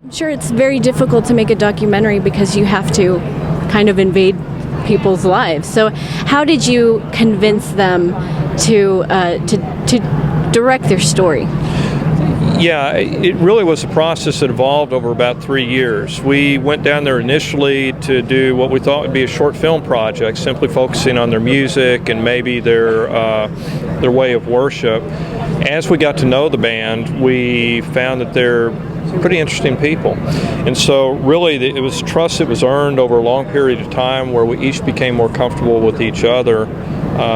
I'm sure it's very difficult to make a documentary because you have to kind of invade people's lives. So how did you convince them to direct their story? Yeah, it really was a process that evolved over about 3 years. We went down there initially to do what we thought would be a short film project, simply focusing on their music and maybe their way of worship. As we got to know the band, we found that they're pretty interesting people. And so really it was trust that was earned over a long period of time where we each became more comfortable with each other.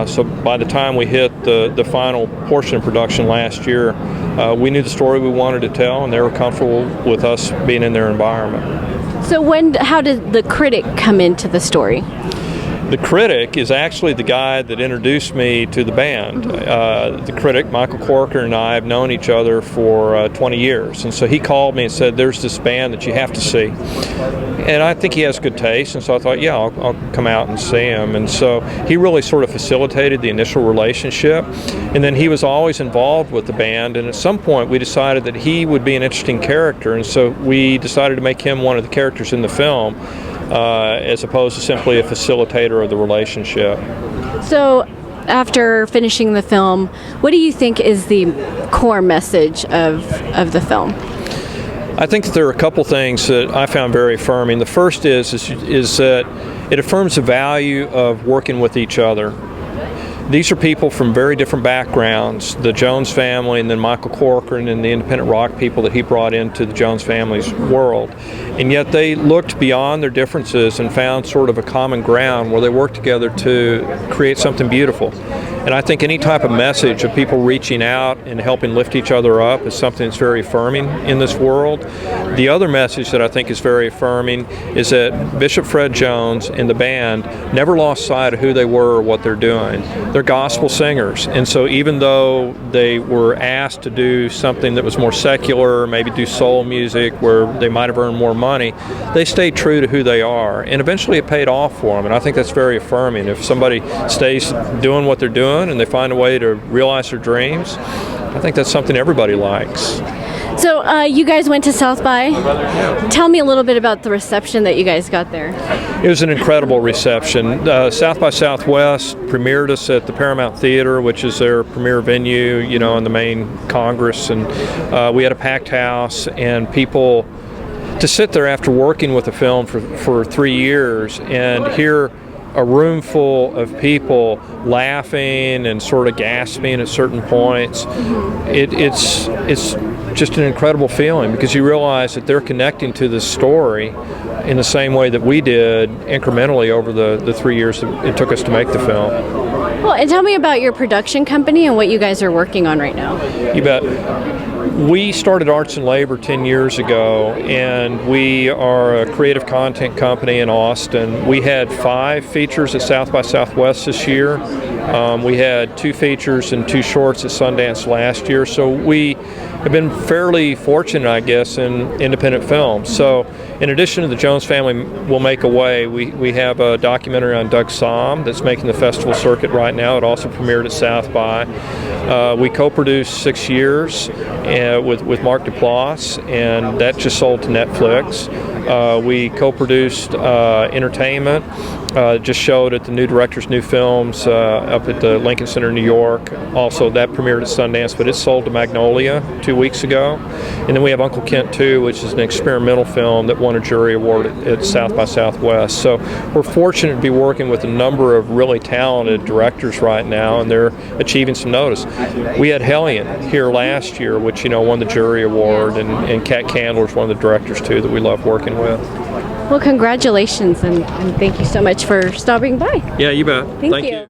So by the time we hit the final portion of production last year, we knew the story we wanted to tell, and they were comfortable with us being in their environment. So how did the Critic come into the story? The Critic is actually the guy that introduced me to the band. The Critic, Michael Corker, and I have known each other for 20 years. And so he called me and said, there's this band that you have to see. And I think he has good taste, and so I thought, yeah, I'll come out and see him. And so he really sort of facilitated the initial relationship. And then he was always involved with the band, and at some point we decided that he would be an interesting character, and so we decided to make him one of the characters in the film. As opposed to simply a facilitator of the relationship. So after finishing the film, what do you think is the core message of the film? I think that there are a couple things that I found very affirming. The first is that it affirms the value of working with each other. These are people from very different backgrounds, the Jones family and then Michael Corcoran and the independent rock people that he brought into the Jones family's world. And yet they looked beyond their differences and found sort of a common ground where they worked together to create something beautiful. And I think any type of message of people reaching out and helping lift each other up is something that's very affirming in this world. The other message that I think is very affirming is that Bishop Fred Jones and the band never lost sight of who they were or what they're doing. They're gospel singers, and so even though they were asked to do something that was more secular, maybe do soul music where they might have earned more money, they stayed true to who they are, and eventually it paid off for them, and I think that's very affirming. If somebody stays doing what they're doing and they find a way to realize their dreams, I think that's something everybody likes. So you guys went to South by. Tell me a little bit about the reception that you guys got there. It was an incredible reception. South by Southwest premiered us at the Paramount Theater, which is their premier venue, you know, in the main Congress, and we had a packed house, and people to sit there after working with the film for 3 years and hear a room full of people laughing and sort of gasping at certain points. It's just an incredible feeling because you realize that they're connecting to this story in the same way that we did incrementally over the 3 years that it took us to make the film. Well, and tell me about your production company and what you guys are working on right now. You bet. We started Arts and Labor 10 years ago, and we are a creative content company in Austin. We had 5 features at South by Southwest this year. We had 2 features and 2 shorts at Sundance last year, so we have been fairly fortunate, I guess, in independent film. So in addition to the Jones Family Will Make a Way, we have a documentary on Doug Somm that's making the festival circuit right now. It also premiered at South by. We co-produced 6 Years with Mark Duplass, and that just sold to Netflix. We co-produced Entertainment, just showed at the New Directors, New Films up at the Lincoln Center, New York. Also, that premiered at Sundance, but it sold to Magnolia 2 weeks ago. And then we have Uncle Kent 2, which is an experimental film that won a jury award at South by Southwest. So we're fortunate to be working with a number of really talented directors right now, and they're achieving some notice. We had Hellion here last year, which, you know, won the jury award, and Kat Candler is one of the directors too that we love working with. Well, congratulations, and thank you so much for stopping by. Yeah, you bet. Thank you.